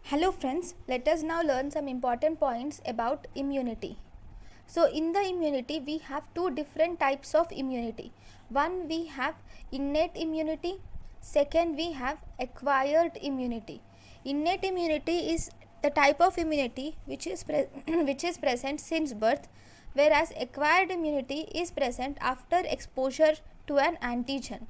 Hello friends, let us now learn some important points about immunity. So in the immunity we have two different types of immunity. One, we have innate immunity. Second, we have acquired immunity. Innate immunity is the type of immunity which is which is present since birth, whereas acquired immunity is present after exposure to an antigen.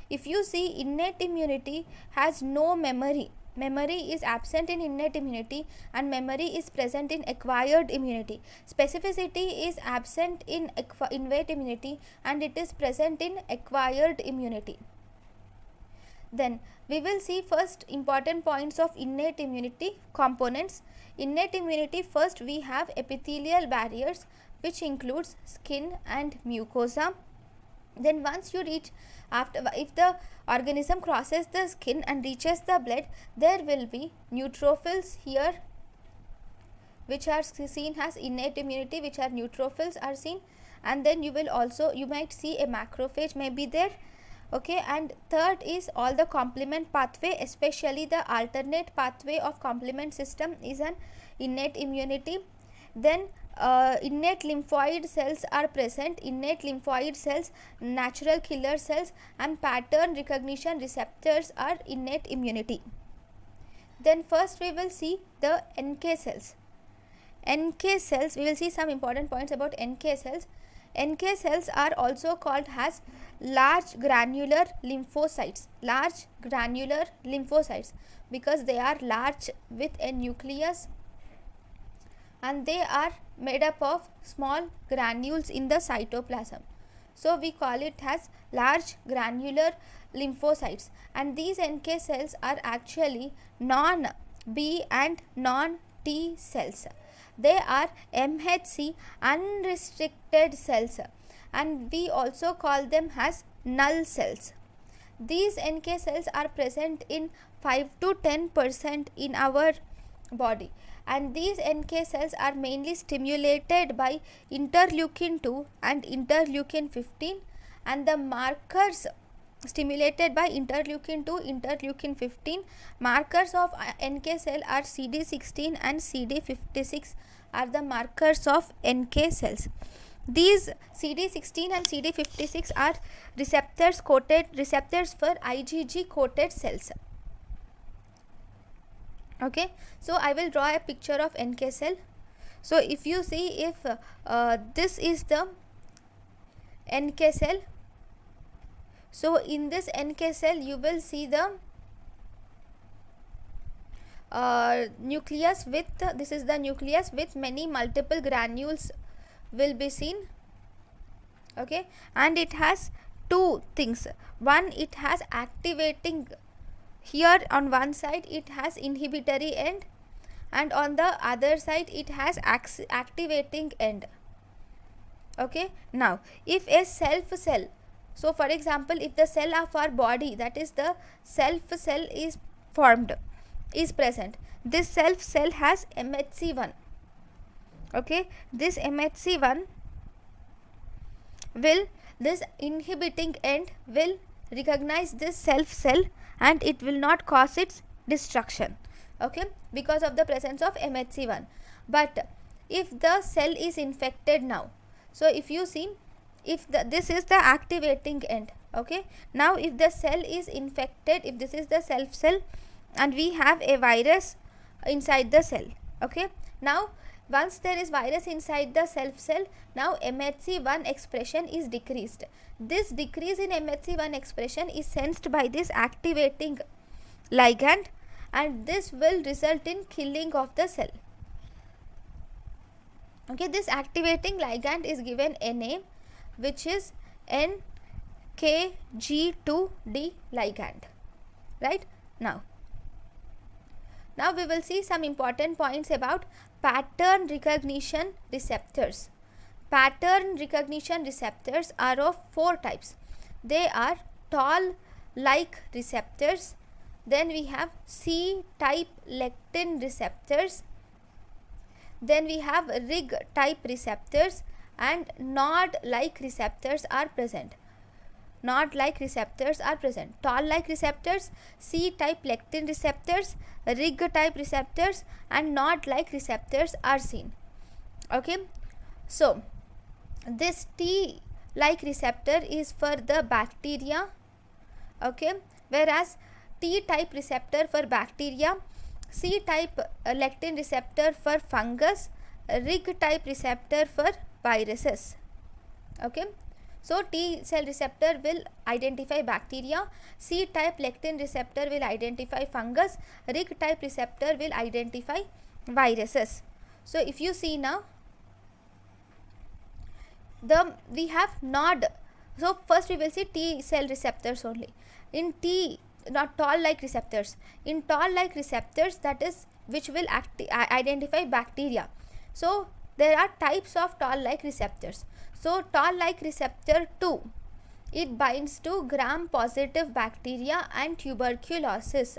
If you see, innate immunity has no memory. Memory is absent in innate immunity and memory is present in acquired immunity. Specificity is absent in innate immunity and it is present in acquired immunity. Then we will see first important points of innate immunity components. Innate immunity, first we have epithelial barriers, which includes skin and mucosa. Then once you reach, if the organism crosses the skin and reaches the blood, there will be neutrophils here, which are seen as innate immunity, which are neutrophils are seen. And then you might see a macrophage may be there. Okay, and third is all the complement pathway, especially the alternate pathway of complement system is an innate immunity. Then innate lymphoid cells are present. Innate lymphoid cells, natural killer cells and pattern recognition receptors are innate immunity. Then first we will see the NK cells. NK cells, we will see some important points about NK cells. NK cells are also called as large granular lymphocytes. Large granular lymphocytes because they are large with a nucleus and they are made up of small granules in the cytoplasm. So we call it as large granular lymphocytes, and these NK cells are actually non-B and non-T cells. They are MHC unrestricted cells and we also call them as null cells. These NK cells are present in 5 to 10% in our body, and these NK cells are mainly stimulated by interleukin 2 and interleukin 15, and the markers stimulated by interleukin 2, interleukin 15, markers of NK cell are CD16 and CD56 are the markers of NK cells. These CD16 and CD56 are receptors for IgG coated cells. Okay, so I will draw a picture of NK cell. So if you see, if this is the NK cell, so in this NK cell you will see the nucleus with this is the nucleus with many multiple granules will be seen. Okay, and it has two things. One, it has activating. Here on one side it has inhibitory end and on the other side it has activating end. Okay, now if a self cell, so for example if the cell of our body, that is the self cell is formed, is present, this self cell has MHC1. Okay, this MHC1 will, this inhibiting end will recognize this self cell and it will not cause its destruction. Okay, because of the presence of MHC1. But if the cell is infected now, so if you see, if this is the activating end. Okay, now if the cell is infected, if this is the self cell and we have a virus inside the cell. Okay, now once there is virus inside the self cell, now MHC1 expression is decreased. This decrease in MHC1 expression is sensed by this activating ligand and this will result in killing of the cell. Okay, this activating ligand is given a name which is NKG2D ligand. Right, now we will see some important points about pattern recognition receptors. Pattern recognition receptors are of 4 types. They are toll like receptors, then we have C type lectin receptors, then we have Rig type receptors and nod like receptors are present. NOD-like receptors are present. Toll-like receptors, C-type lectin receptors, Rig-type receptors and NOD-like receptors are seen. Okay, so this T-like receptor is for the bacteria, okay, whereas T-type receptor for bacteria, C-type lectin receptor for fungus, Rig-type receptor for viruses. Okay, so T cell receptor will identify bacteria, C-type lectin receptor will identify fungus, Rig-type receptor will identify viruses. So if you see now, we have NOD. So first we will see T cell receptors only. In T, not toll-like receptors. In toll-like receptors, that is which will identify bacteria. So there are types of toll-like receptors. So toll-like receptor 2, it binds to gram-positive bacteria and tuberculosis.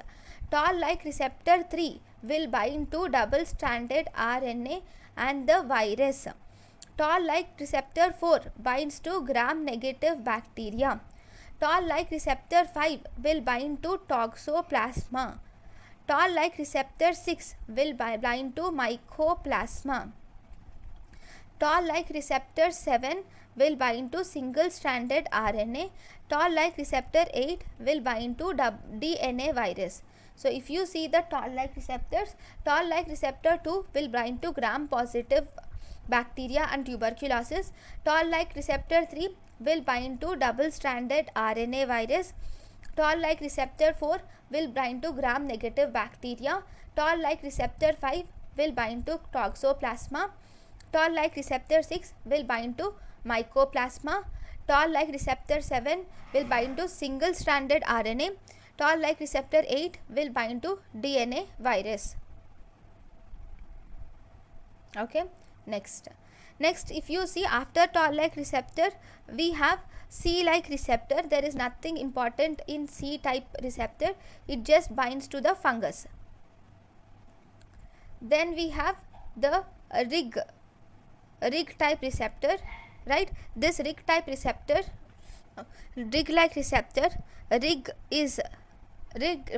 Toll-like receptor 3 will bind to double-stranded RNA and the virus. Toll-like receptor 4 binds to gram-negative bacteria. Toll-like receptor 5 will bind to toxoplasma. Toll-like receptor 6 will bind to mycoplasma. Toll-like receptor 7 will bind to single-stranded RNA. Toll-like receptor 8 will bind to DNA virus. So if you see the toll-like receptors, toll-like receptor 2 will bind to gram-positive bacteria and tuberculosis. Toll-like receptor 3 will bind to double-stranded RNA virus. Toll-like receptor 4 will bind to gram-negative bacteria. Toll-like receptor 5 will bind to toxoplasma. Toll-like receptor 6 will bind to mycoplasma. Toll-like receptor 7 will bind to single-stranded RNA. Toll-like receptor 8 will bind to DNA virus. Okay, next if you see, after toll-like receptor we have C-like receptor. There is nothing important in C-type receptor, it just binds to the fungus. Then we have the Rig-type receptor, right? This Rig-type receptor, Rig-like receptor,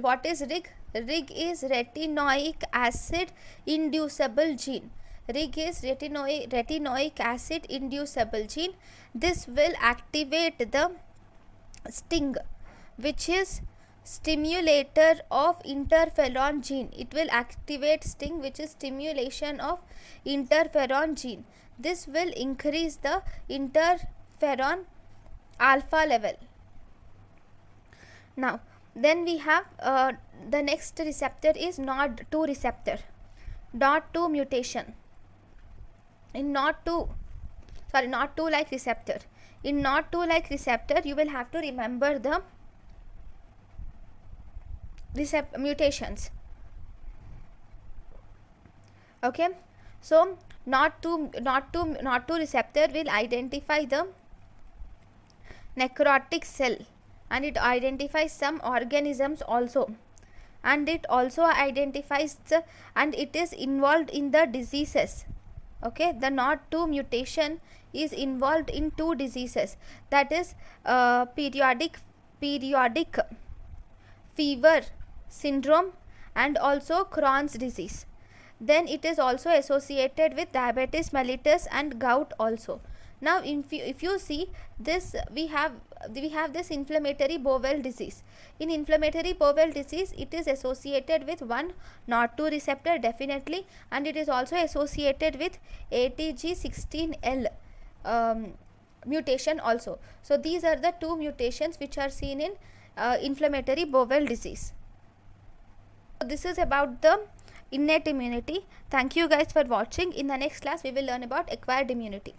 what is Rig? Rig is retinoic acid inducible gene. Rig is retinoic acid inducible gene. This will activate the STING, which is stimulator of interferon gene. It will activate STING, which is stimulation of interferon gene. This will increase the interferon alpha level. Now then we have the next receptor is NOD2 receptor. NOD2 mutation. In NOD2-like receptor. In NOD2-like receptor, you will have to remember the mutations. Okay, so NOD2 receptor will identify the necrotic cell, and it identifies some organisms also, and it also identifies and it is involved in the diseases. Okay, the NOD2 mutation is involved in 2 diseases, that is periodic fever syndrome and also Crohn's disease. Then it is also associated with diabetes mellitus and gout also. Now if you see this, we have this inflammatory bowel disease. In inflammatory bowel disease, it is associated with one NOD2 receptor definitely, and it is also associated with ATG16L mutation also. So these are the 2 mutations which are seen in inflammatory bowel disease. So this is about the innate immunity. Thank you guys for watching. In the next class we will learn about acquired immunity.